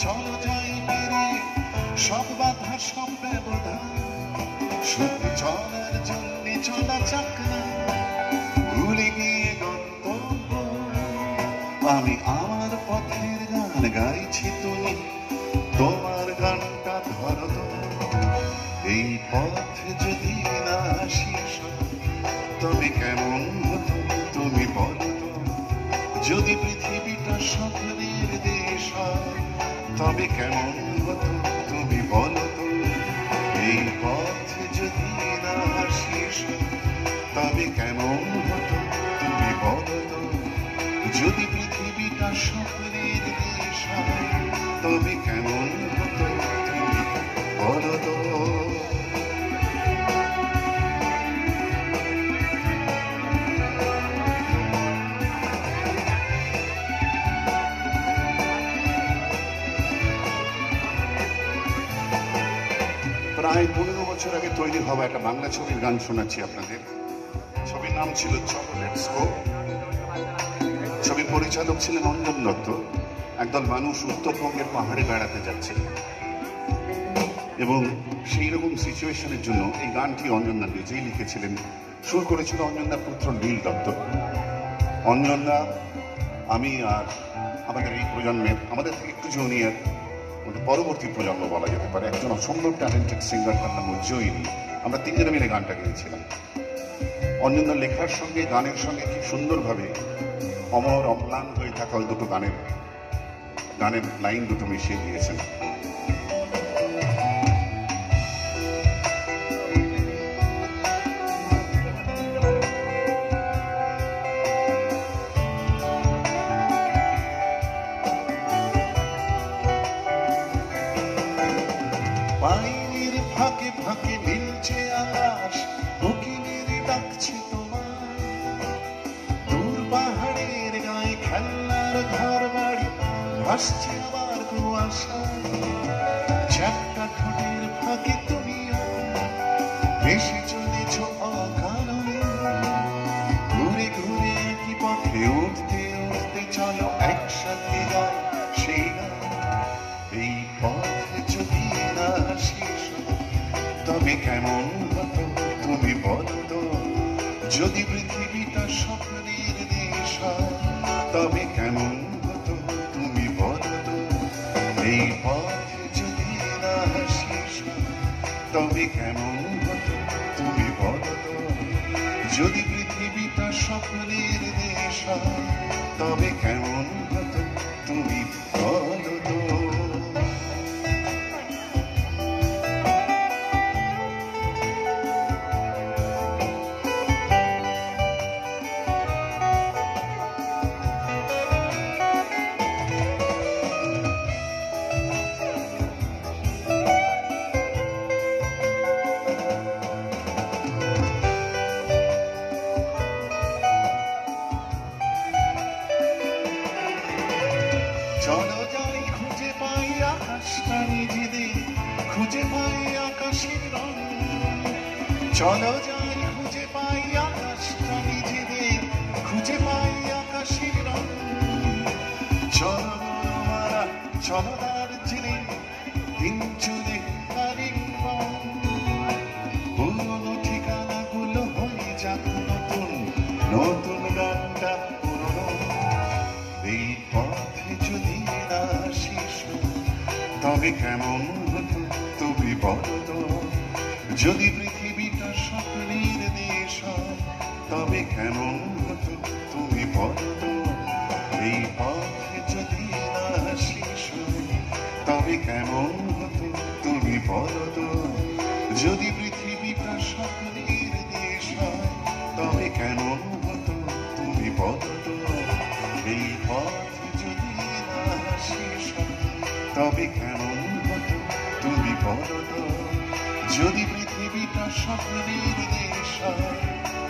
চলো যাই বেরিয়ে সব বাধা সব ব্যবধান, শুধু চলার জন্য চলা যাক না ভুলে গিয়ে গন্তব্য। আমি আমার পথের গান গাইছি, তুমি তোমার গানটা ধরো তো। এই পথ যদি না শেষ তবে কেমন হতো তুমি বলো তো। যদি পৃথিবীটা স্বপ্নের দেশ হয় তবে কেমন হতো তুমি বলো তো। এই পথ যদি না শেষ তবে কেমন হতো তুমি বলো তো। যদি পৃথিবীটা স্বপ্নের দেশ হয় তবে কেমন হতো তুমি বলো তো। প্রায় 15 বছর আগে তৈরি হওয়া একটা বাংলা ছবির গান শোনাচ্ছি আপনাদের। ছবির নাম ছিল চলো লেটস গো। ছবির পরিচালক ছিলেন অঞ্জন দত্ত। একদল মানুষ উত্তরবঙ্গের পাহাড়ে বেড়াতে যাচ্ছে এবং সেই রকম সিচুয়েশনের জন্য এই গানটি অঞ্জনদা নিজেই লিখেছিলেন। সুর করেছিল অঞ্জনদার পুত্র নীল দত্ত। অঞ্জনদা, আমি আর আমাদের এই প্রজন্মের, আমাদের থেকে একটু জুনিয়র, পরবর্তী প্রজন্ম বলা যেতে পারে, একজন অসম্ভব ট্যালেন্টেড সিঙ্গার, তার নাম জয়িনী। আমরা তিনজনে মিলে গানটা গেয়েছিলাম। অঞ্জনদার লেখার সঙ্গে গানের সঙ্গে কি সুন্দরভাবে অমর অম্লান হয়ে থাকা ওই দুটো গানের লাইন দুটো মিশিয়ে দিয়েছেন। পানির ফাঁকে ফাঁকে নীলছে আকাশ, কোকিলের ডাকছে তোমার। দূর পাহাড়ের গায়ে খেলনার ঘর বাড়ি ভাসছে আবার কুয়াশা। চ্যাপ্টা ঠোঁটের ফাঁকে তুমিও ভেসে চলেছ অকারণ। ঘুরে ঘুরে একই পথে উঠতে উঠতে চলো একসাথে গাই সেই গান। এই পথ যদি না শেষ তবে কেমন হতো তুমি বলো তো। যদি পৃথিবীটা স্বপ্নের দেশ হয় তবে কেমন হতো তুমি বলো তো। এই পথ যদি না শেষ তবে কেমন হতো তুমি বলো তো। যদি পৃথিবীটা স্বপ্নের দেশ হয় তবে কেমন হতো তুমি বলো তো। চলো যাই খুঁজে পাই আকাশটা নিজেদের, খুঁজে পাই আকাশের রং। চলো যাই খুঁজে পাই আকাশটা নিজেদের, খুঁজে পাই আকাশের রং। চলো মারা চলো দার্জিলিং, হিমচুরে কালিম্পং। পুরনো ঠিকানাগুলো হয়ে যাক নতুন, নতুন গানটা পুরনো। এই পথে যদি না শেষ তবে কেমন হতো তুমি বলো তো। যদি পৃথিবীটা স্বপ্নের দেশ হয় তবে কেমন হতো তুমি বলো তো। এই পথে যদি না শেষ তবে কেমন হতো তুমি বলো তো। যদি পৃথিবীটা স্বপ্নের দেশ হয় তবে কেমন হতো তুমি বলো তো। এই পথ যদি না শেষ তবে কেমন হতো তুমি বলো তো। যদি পৃথিবীটা স্বপ্নের দেশ হয়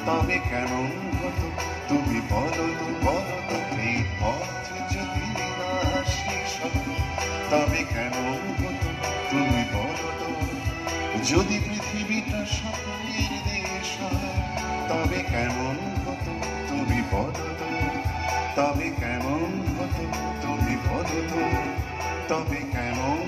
তবে কেমন হতো তুমি বলো তো, বলো তো। এই পথ যদি না শেষ তবে কেমন হতো তুমি বলো তো। যদি পৃথিবীটা স্বপ্নের দেশ হয় তবে কেমন হতো তুমি বলো তো। তবে কেমন হতো তুমি বলো তো। তবে কেমন